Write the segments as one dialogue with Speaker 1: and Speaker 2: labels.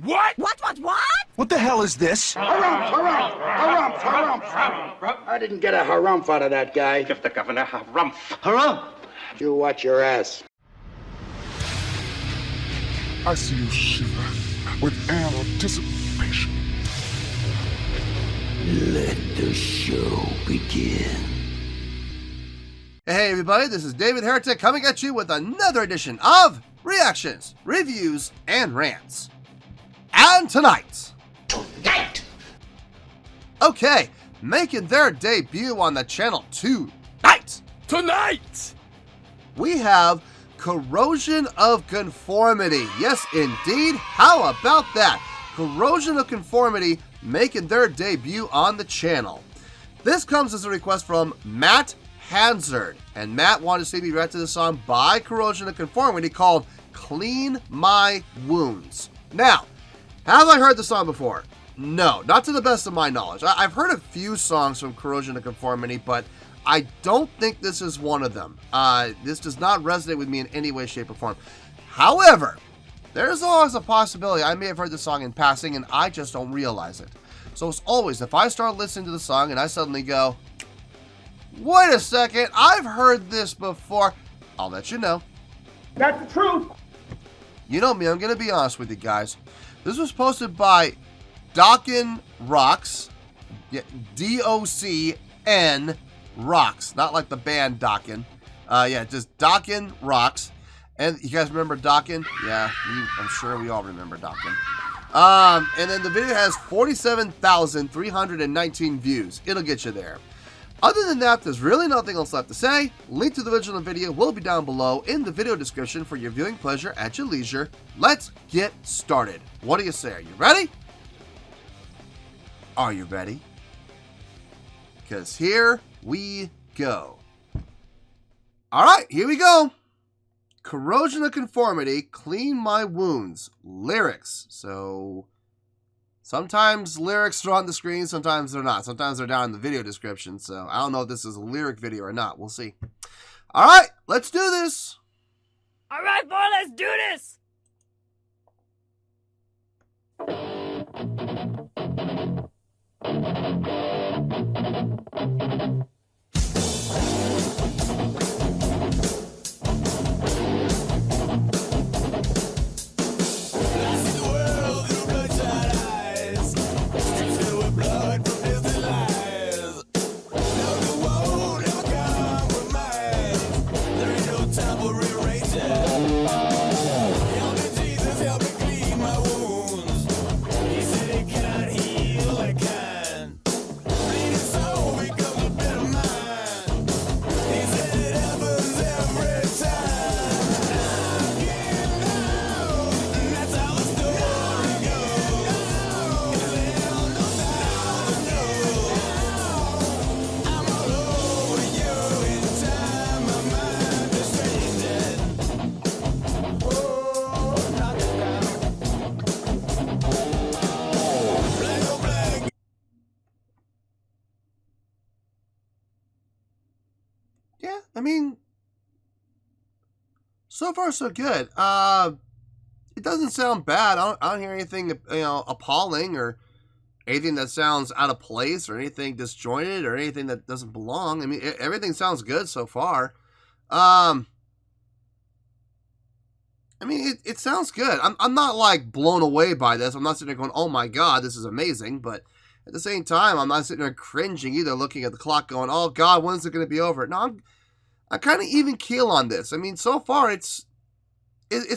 Speaker 1: What?
Speaker 2: What?
Speaker 3: What the hell is this?
Speaker 4: Harumph. I didn't get a harumph out of that guy.
Speaker 5: Give the governor harumph.
Speaker 3: Harumph!
Speaker 4: You watch your ass.
Speaker 1: I see you shiver with anticipation.
Speaker 6: Let the show begin.
Speaker 7: Hey everybody, this is David Heretic coming at you with another edition of Reactions, Reviews, and Rants. And tonight, okay, making their debut on the channel tonight, we have Corrosion of Conformity. Yes, indeed. How about that? Corrosion of Conformity making their debut on the channel. This comes as a request from Matt Hansard, and Matt wanted to see me react to the song by Corrosion of Conformity called Clean My Wounds. Now, have I heard the song before? No, not to the best of my knowledge. I've heard a few songs from Corrosion of Conformity, but I don't think this is one of them. This does not resonate with me in any way, shape, or form. However, there's always a possibility I may have heard the song in passing and I just don't realize it. So as always, if I start listening to the song and I suddenly go, wait a second, I've heard this before, I'll let you know.
Speaker 4: That's the truth.
Speaker 7: You know me, I'm going to be honest with you guys. This was posted by Dokken Rocks, D-O-C-N Rocks, not like the band Dokken. Just Dokken Rocks. And you guys remember Dokken? Yeah, I'm sure we all remember Dokken. And then the video has 47,319 views. It'll get you there. Other than that, there's really nothing else left to say. Link to the original video will be down below in the video description for your viewing pleasure at your leisure. Let's get started. What do you say? Are you ready? Are you ready? Because here we go. Alright, here we go. Corrosion of Conformity, Clean My Wounds. Lyrics. So sometimes lyrics are on the screen, sometimes they're not. Sometimes they're down in the video description, so I don't know if this is a lyric video or not. We'll see. Alright, let's do this.
Speaker 2: Alright, boy, let's do this!
Speaker 7: I mean, so far so good. It doesn't sound bad. I don't hear anything, appalling or anything that sounds out of place or anything disjointed or anything that doesn't belong. I mean, everything sounds good so far. I mean, it sounds good. I'm not like blown away by this. I'm not sitting there going, oh my God, this is amazing. But at the same time, I'm not sitting there cringing either, looking at the clock going, oh God, when's it going to be over? No, I'm kind of even keel on this. I mean, so far it's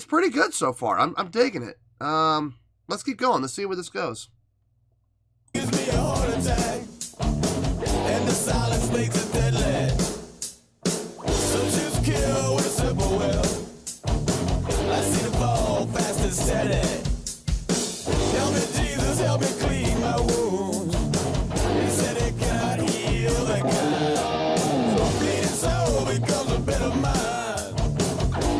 Speaker 7: pretty good so far. I'm digging it. Let's keep going. Let's see where this goes.
Speaker 8: Gives me a heart attack, and the silence makes it deadly. So just kill with a simple will. I see the ball fast and steady. Help me, Jesus, help me clean my wounds. He said it cannot heal the kind. Bleeding soul becomes a bit of mine.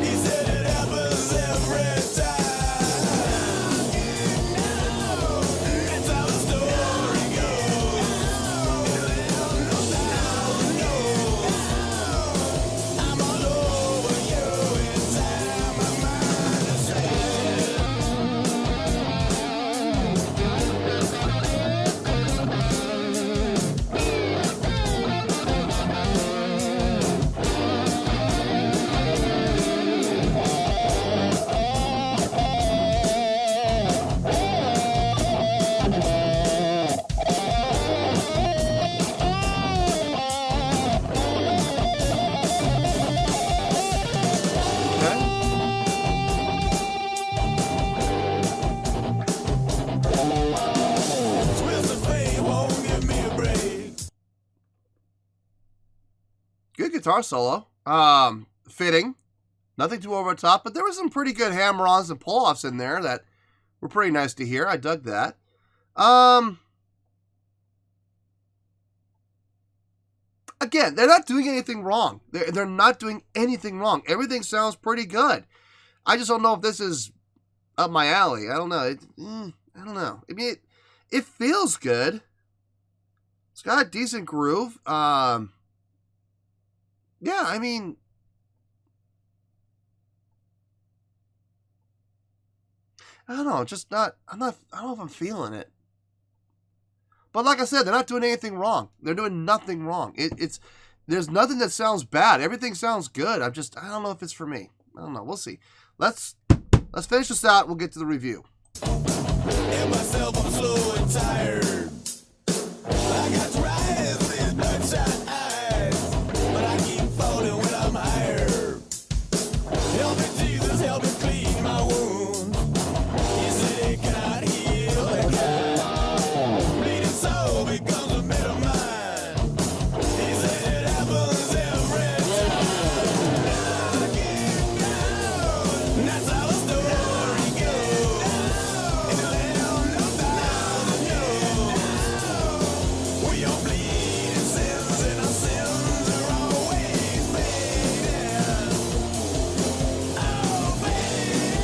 Speaker 8: He said it happens every time. That's how the story goes. I'm all over you in time. My mind is changing.
Speaker 7: guitar solo. Fitting. Nothing too over the top, but there was some pretty good hammer-ons and pull-offs in there that were pretty nice to hear. I dug that. Again, they're not doing anything wrong. They're not doing anything wrong. Everything sounds pretty good. I just don't know if this is up my alley. I don't know. I don't know. I mean, it feels good. It's got a decent groove. Yeah, I mean, I don't know. Just not. I don't know if I'm feeling it. But like I said, they're not doing anything wrong. They're doing nothing wrong. There's nothing that sounds bad. Everything sounds good. I don't know if it's for me. I don't know. We'll see. Let's finish this out. We'll get to the review.
Speaker 8: And myself, I'm slow and tired. I got dry as these bloodshot eyes, but I keep falling when I'm higher. Help me, Jesus, help me clean my wounds. He said it cannot heal and God. Bleeding soul becomes a mate of mine. He said it happens every time. Knocking down, that's how the story goes. In the land of thousand years, we all bleed in sins, and our sins are always fading. Oh, fading.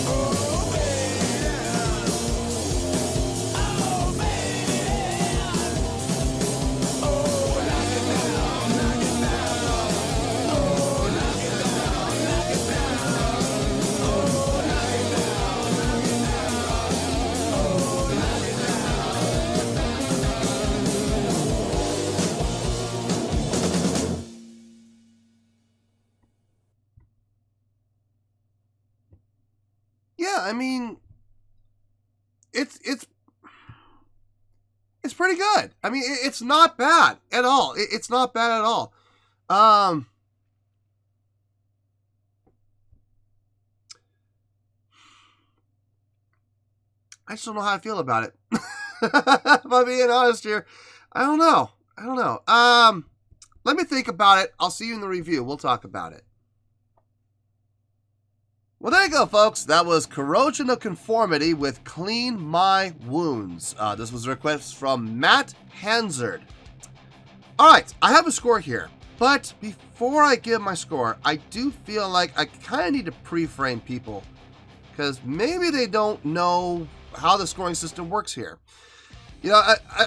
Speaker 8: Oh, fading. Oh, fading. Oh, knock it down, knock it down. Oh, knock it down, knock it down. Oh, knock it down, knock it down. Oh, knock it
Speaker 7: Yeah, I mean, it's pretty good. I mean, it's not bad at all. It's not bad at all. I just don't know how I feel about it. If I'm being honest here, I don't know. Let me think about it. I'll see you in the review. We'll talk about it. Well, there you go, folks. That was Corrosion of Conformity with Clean My Wounds. This was a request from Matt Hansard. All right, I have a score here. But before I give my score, I do feel like I kind of need to pre-frame people, because maybe they don't know how the scoring system works here. You know,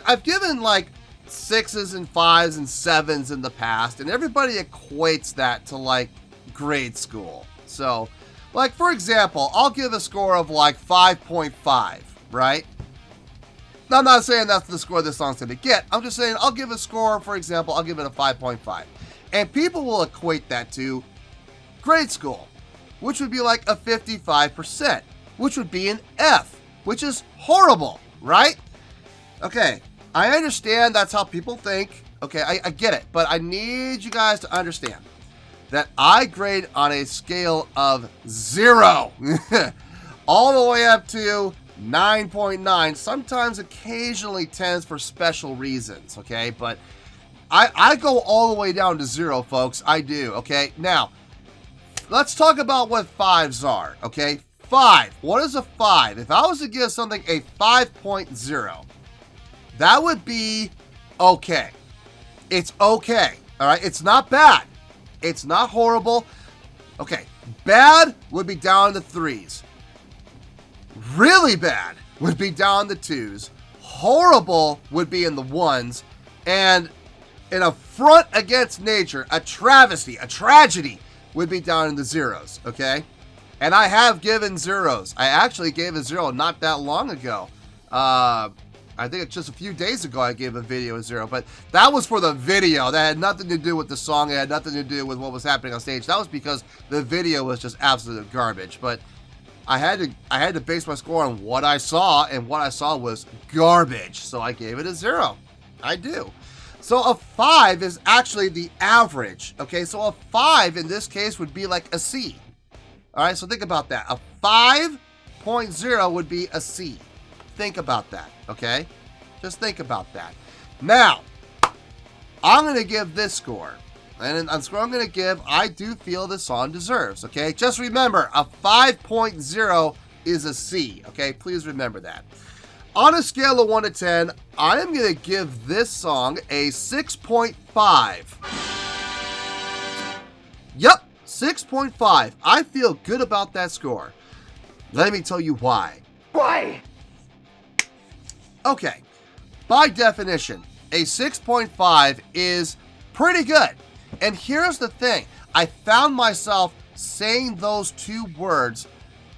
Speaker 7: I've given like 6s and 5s and 7s in the past, and everybody equates that to like grade school. So, like, for example, I'll give a score of like 5.5, right? Now, I'm not saying that's the score this song's going to get. I'm just saying I'll give a score, for example, I'll give it a 5.5. And people will equate that to grade school, which would be like a 55%, which would be an F, which is horrible, right? Okay, I understand that's how people think. Okay, I get it, but I need you guys to understand that I grade on a scale of 0 all the way up to 9.9, sometimes occasionally 10s for special reasons, okay? But I go all the way down to 0, folks. I do, okay? Now, let's talk about what 5s are, okay? 5. What is a 5? If I was to give something a 5.0, that would be okay. It's okay, all right? It's not bad. It's not horrible. Okay, bad would be down to 3s. Really bad would be down to 2s. Horrible would be in the 1s. And an affront against nature, a travesty, a tragedy would be down in the 0s, okay? And I have given 0s. I actually gave a 0 not that long ago. I think it's just a few days ago I gave a video a 0, but that was for the video. That had nothing to do with the song. It had nothing to do with what was happening on stage. That was because the video was just absolute garbage. But I had to base my score on what I saw, and what I saw was garbage. So I gave it a 0. I do. So a 5 is actually the average. Okay, so a 5 in this case would be like a C. All right, so think about that. A 5.0 would be a C. Think about that, okay? Just think about that. Now, I'm going to give this score. And the score I'm going to give, I do feel this song deserves, okay? Just remember, a 5.0 is a C, okay? Please remember that. On a scale of 1 to 10, I am going to give this song a 6.5. Yep, 6.5. I feel good about that score. Let me tell you why.
Speaker 4: Why?
Speaker 7: Okay, by definition, a 6.5 is pretty good. And here's the thing. I found myself saying those two words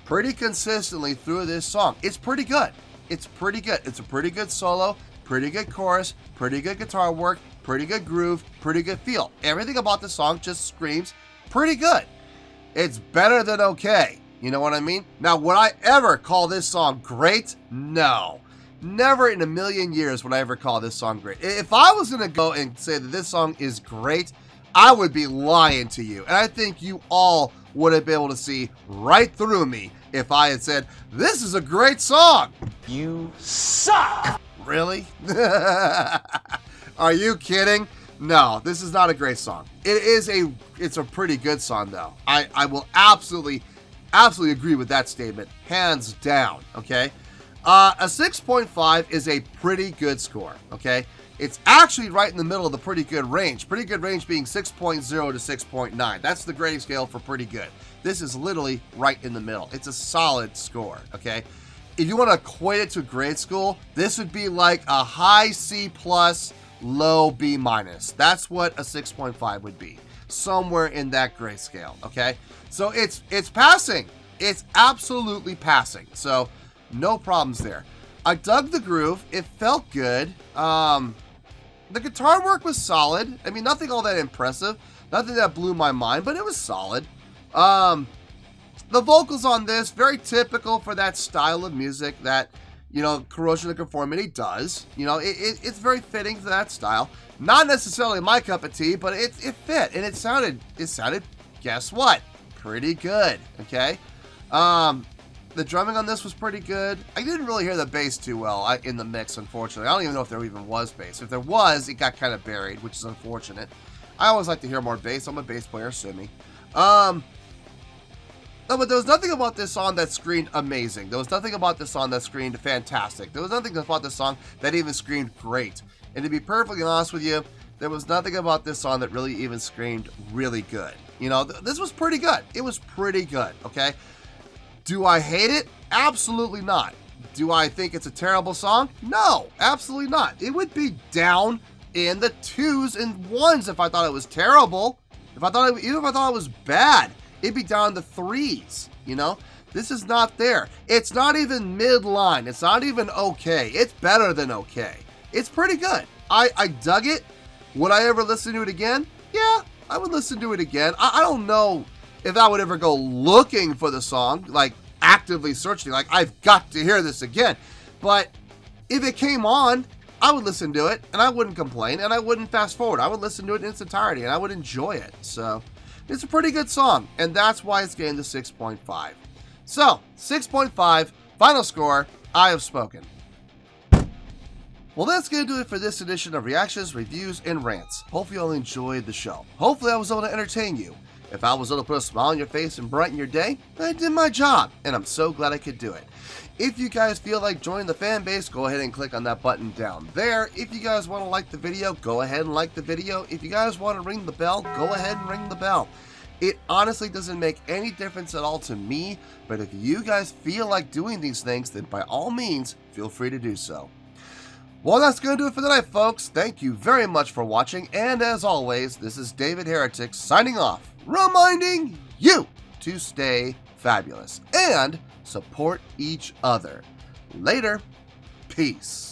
Speaker 7: pretty consistently through this song. It's pretty good. It's pretty good. It's a pretty good solo, pretty good chorus, pretty good guitar work, pretty good groove, pretty good feel. Everything about the song just screams pretty good. It's better than okay. You know what I mean? Now, would I ever call this song great? No. Never in a million years would I ever call this song great. If I was going to go and say that this song is great, I would be lying to you. And I think you all would have been able to see right through me if I had said, this is a great song.
Speaker 3: You suck!
Speaker 7: Really? Are you kidding? No, this is not a great song. It's a pretty good song though. I will absolutely agree with that statement. Hands down, okay? A 6.5 is a pretty good score, okay? It's actually right in the middle of the pretty good range. Pretty good range being 6.0 to 6.9. That's the grading scale for pretty good. This is literally right in the middle. It's a solid score, okay? If you want to equate it to grade school, this would be like a high C+, low B-. That's what a 6.5 would be. Somewhere in that grade scale, okay? So it's passing. It's absolutely passing. So no problems there. I dug the groove. It felt good. The guitar work was solid. I mean, nothing all that impressive. Nothing that blew my mind, but it was solid. The vocals on this, very typical for that style of music that, you know, Corrosion of Conformity does. You know, it's very fitting for that style. Not necessarily my cup of tea, but it fit, and it sounded, guess what? Pretty good, okay? The drumming on this was pretty good. I didn't really hear the bass too well in the mix, unfortunately. I don't even know if there even was bass. If there was, it got kind of buried, which is unfortunate. I always like to hear more bass. I'm a bass player, sue me. No, but there was nothing about this song that screamed amazing. There was nothing about this song that screamed fantastic. There was nothing about this song that even screamed great. And to be perfectly honest with you, there was nothing about this song that really even screamed really good. You know, this was pretty good. It was pretty good, okay? Do I hate it? Absolutely not. Do I think it's a terrible song? No, absolutely not. It would be down in the 2s and 1s if I thought it was terrible. Even if I thought it was bad, it'd be down in the 3s, you know? This is not there. It's not even midline. It's not even okay. It's better than okay. It's pretty good. I dug it. Would I ever listen to it again? Yeah, I would listen to it again. I don't know if I would ever go looking for the song, like actively searching, like I've got to hear this again. But if it came on, I would listen to it and I wouldn't complain and I wouldn't fast forward. I would listen to it in its entirety and I would enjoy it. So it's a pretty good song, and that's why it's getting the 6.5. So 6.5, final score, I have spoken. Well, that's going to do it for this edition of Reactions, Reviews, and Rants. Hopefully you all enjoyed the show. Hopefully I was able to entertain you. If I was able to put a smile on your face and brighten your day, I did my job, and I'm so glad I could do it. If you guys feel like joining the fan base, go ahead and click on that button down there. If you guys want to like the video, go ahead and like the video. If you guys want to ring the bell, go ahead and ring the bell. It honestly doesn't make any difference at all to me, but if you guys feel like doing these things, then by all means, feel free to do so. Well, that's going to do it for tonight, folks. Thank you very much for watching, and as always, this is David Heretic signing off, reminding you to stay fabulous and support each other. Later. Peace.